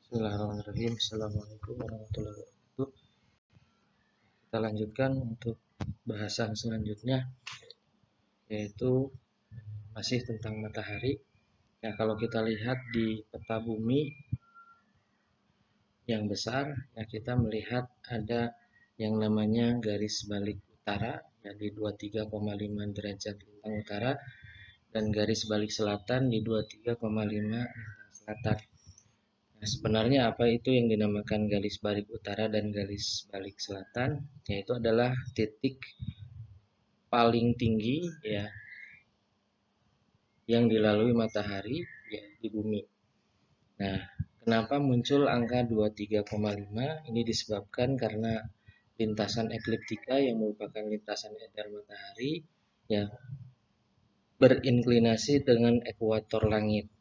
Bismillahirrahmanirrahim. Assalamualaikum warahmatullahi wabarakatuh. Kita lanjutkan untuk bahasan selanjutnya, yaitu masih tentang matahari. Ya, kalau kita lihat di peta bumi yang besar, ya kita melihat ada yang namanya garis balik utara, ya di 23,5 derajat lintang utara, dan garis balik selatan di 23,5 lintang selatan. Nah, sebenarnya apa itu yang dinamakan garis balik utara dan garis balik selatan? Yaitu adalah titik paling tinggi ya yang dilalui matahari ya di bumi. Nah, kenapa muncul angka 23,5? Ini disebabkan karena lintasan ekliptika yang merupakan lintasan edar matahari ya berinklinasi dengan ekuator langit.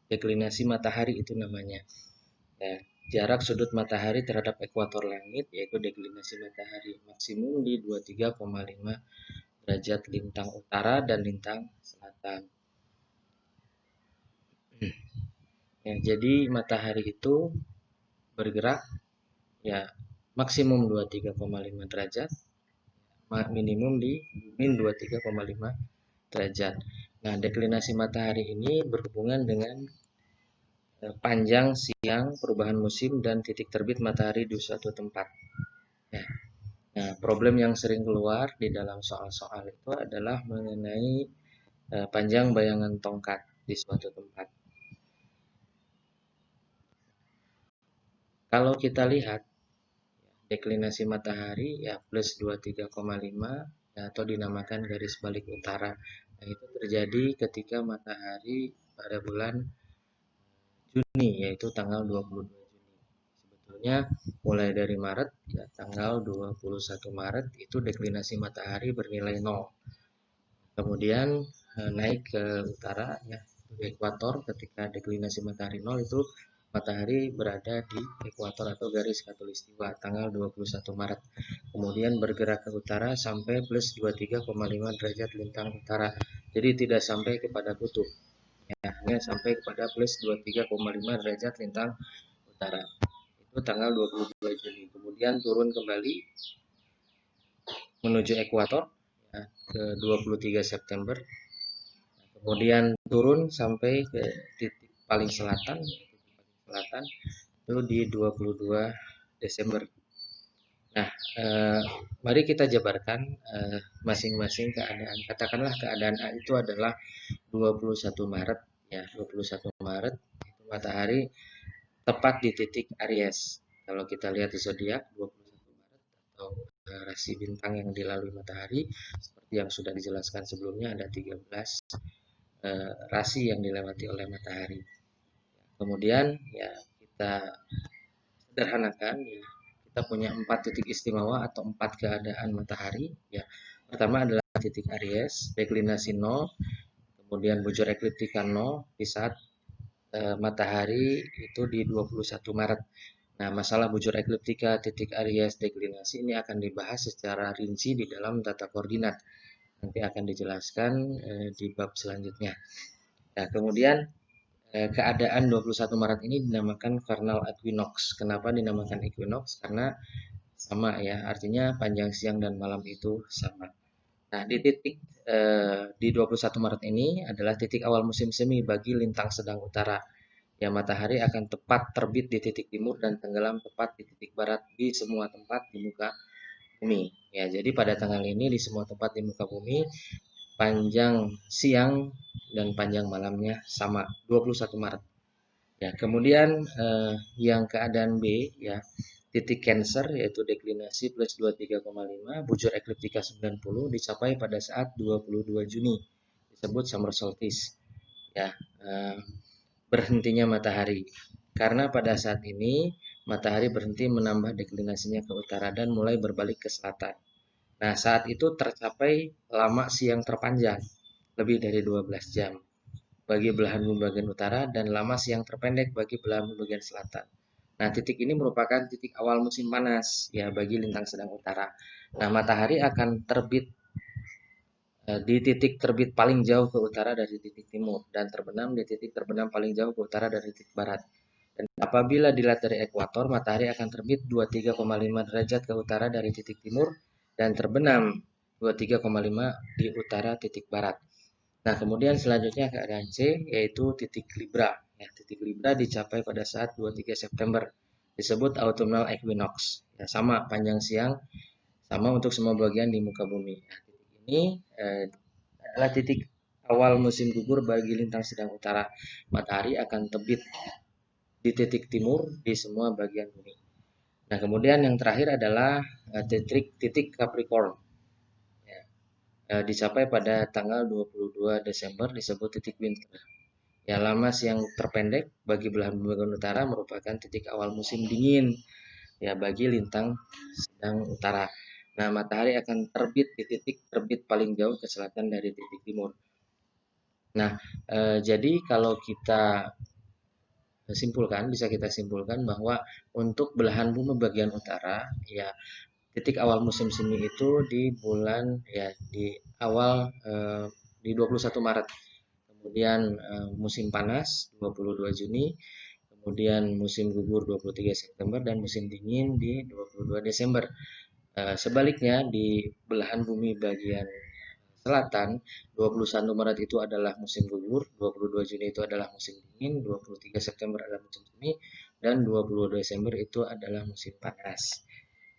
Deklinasi matahari itu namanya. Ya, jarak sudut matahari terhadap ekuator langit yaitu deklinasi matahari maksimum di 23,5 derajat lintang utara dan lintang selatan. Ya, jadi matahari itu bergerak ya maksimum 23,5 derajat, minimum di min 23,5 derajat. Nah, deklinasi matahari ini berhubungan dengan panjang siang, perubahan musim, dan titik terbit matahari di suatu tempat. Ya. Nah, problem yang sering keluar di dalam soal-soal itu adalah mengenai panjang bayangan tongkat di suatu tempat. Kalau kita lihat deklinasi matahari ya plus 23,5 ya, atau dinamakan garis balik utara. Nah, itu terjadi ketika matahari pada bulan Juni yaitu tanggal 22 Juni. Sebetulnya mulai dari Maret ya tanggal 21 Maret itu deklinasi matahari bernilai 0. Kemudian naik ke utara ya ke ekuator ketika deklinasi matahari 0 itu matahari berada di ekuator atau garis khatulistiwa tanggal 21 Maret. Kemudian bergerak ke utara sampai plus 23,5 derajat lintang utara. Jadi tidak sampai kepada kutub. Ya, hanya sampai kepada plus 23,5 derajat lintang utara. Itu tanggal 22 Juni. Kemudian turun kembali menuju ekuator ya, ke 23 September. Kemudian turun sampai ke titik paling selatan itu di 22 Desember. Nah, mari kita jabarkan masing-masing keadaan. Katakanlah keadaan A itu adalah 21 Maret ya, 21 Maret itu matahari tepat di titik Aries. Kalau kita lihat di zodiak 21 Maret atau rasi bintang yang dilalui matahari seperti yang sudah dijelaskan sebelumnya ada 13 rasi yang dilewati oleh matahari. Kemudian ya kita sederhanakan ya kita punya 4 titik istimewa atau 4 keadaan matahari ya. Pertama adalah titik Aries, deklinasi 0, kemudian bujur ekliptika 0 di saat matahari itu di 21 Maret. Nah, masalah bujur ekliptika, titik Aries, deklinasi ini akan dibahas secara rinci di dalam tata koordinat. Nanti akan dijelaskan di bab selanjutnya. Nah, kemudian keadaan 21 Maret ini dinamakan vernal equinox. Kenapa dinamakan equinox? Karena sama ya, artinya panjang siang dan malam itu sama. Nah, di titik di 21 Maret ini adalah titik awal musim semi bagi lintang sedang utara. Ya, matahari akan tepat terbit di titik timur dan tenggelam tepat di titik barat di semua tempat di muka bumi. Ya, jadi pada tanggal ini di semua tempat di muka bumi panjang siang dan panjang malamnya sama 21 Maret. Ya, kemudian yang keadaan B ya titik Cancer yaitu deklinasi plus 23,5 bujur ekliptika 90 dicapai pada saat 22 Juni disebut summer solstice ya berhentinya matahari karena pada saat ini matahari berhenti menambah deklinasinya ke utara dan mulai berbalik ke selatan. Nah, saat itu tercapai lama siang terpanjang lebih dari 12 jam bagi belahan bumi bagian utara dan lama siang terpendek bagi belahan bumi bagian selatan. Nah, titik ini merupakan titik awal musim panas ya bagi lintang sedang utara. Nah, matahari akan terbit di titik terbit paling jauh ke utara dari titik timur dan terbenam di titik terbenam paling jauh ke utara dari titik barat. Dan apabila dilihat dari ekuator, matahari akan terbit 23,5 derajat ke utara dari titik timur dan terbenam 23,5 di utara titik barat. Nah, kemudian selanjutnya keadaan C, yaitu titik Libra. Ya, titik Libra dicapai pada saat 23 September, disebut autumnal equinox. Ya, sama panjang siang, sama untuk semua bagian di muka bumi. Nah, titik ini adalah titik awal musim gugur bagi lintang sedang utara. Matahari akan terbit di titik timur di semua bagian bumi. Nah, kemudian yang terakhir adalah titik Capricorn. Ya, dicapai pada tanggal 22 Desember, disebut titik winter. Ya, lama siang terpendek bagi belahan bumi bagian utara merupakan titik awal musim dingin ya bagi lintang sedang utara. Nah, matahari akan terbit di titik terbit paling jauh ke selatan dari titik timur. Nah, jadi kalau kita bisa kita simpulkan bahwa untuk belahan bumi bagian utara, ya titik awal musim semi itu di bulan ya di awal di 21 Maret. Kemudian musim panas 22 Juni, kemudian musim gugur 23 September dan musim dingin di 22 Desember. Sebaliknya di belahan bumi bagian selatan, 21 Maret itu adalah musim gugur, 22 Juni itu adalah musim dingin, 23 September adalah musim semi, dan 22 Desember itu adalah musim panas.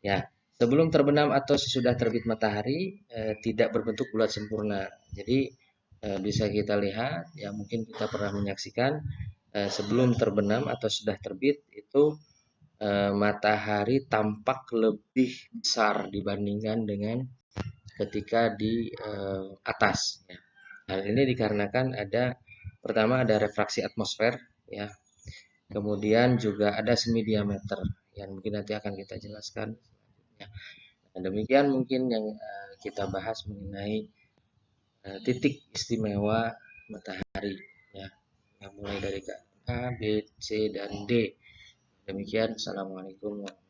Ya, sebelum terbenam atau sesudah terbit matahari tidak berbentuk bulat sempurna. Jadi bisa kita lihat, ya mungkin kita pernah menyaksikan sebelum terbenam atau sudah terbit itu matahari tampak lebih besar dibandingkan dengan ketika di atas. Ya. Hal ini dikarenakan pertama ada refraksi atmosfer, ya. Kemudian juga ada semi diameter yang mungkin nanti akan kita jelaskan. Ya. Nah, demikian mungkin yang kita bahas mengenai titik istimewa matahari, ya. Yang mulai dari A, B, C, dan D. Demikian, assalamualaikum warahmatullahi wabarakatuh.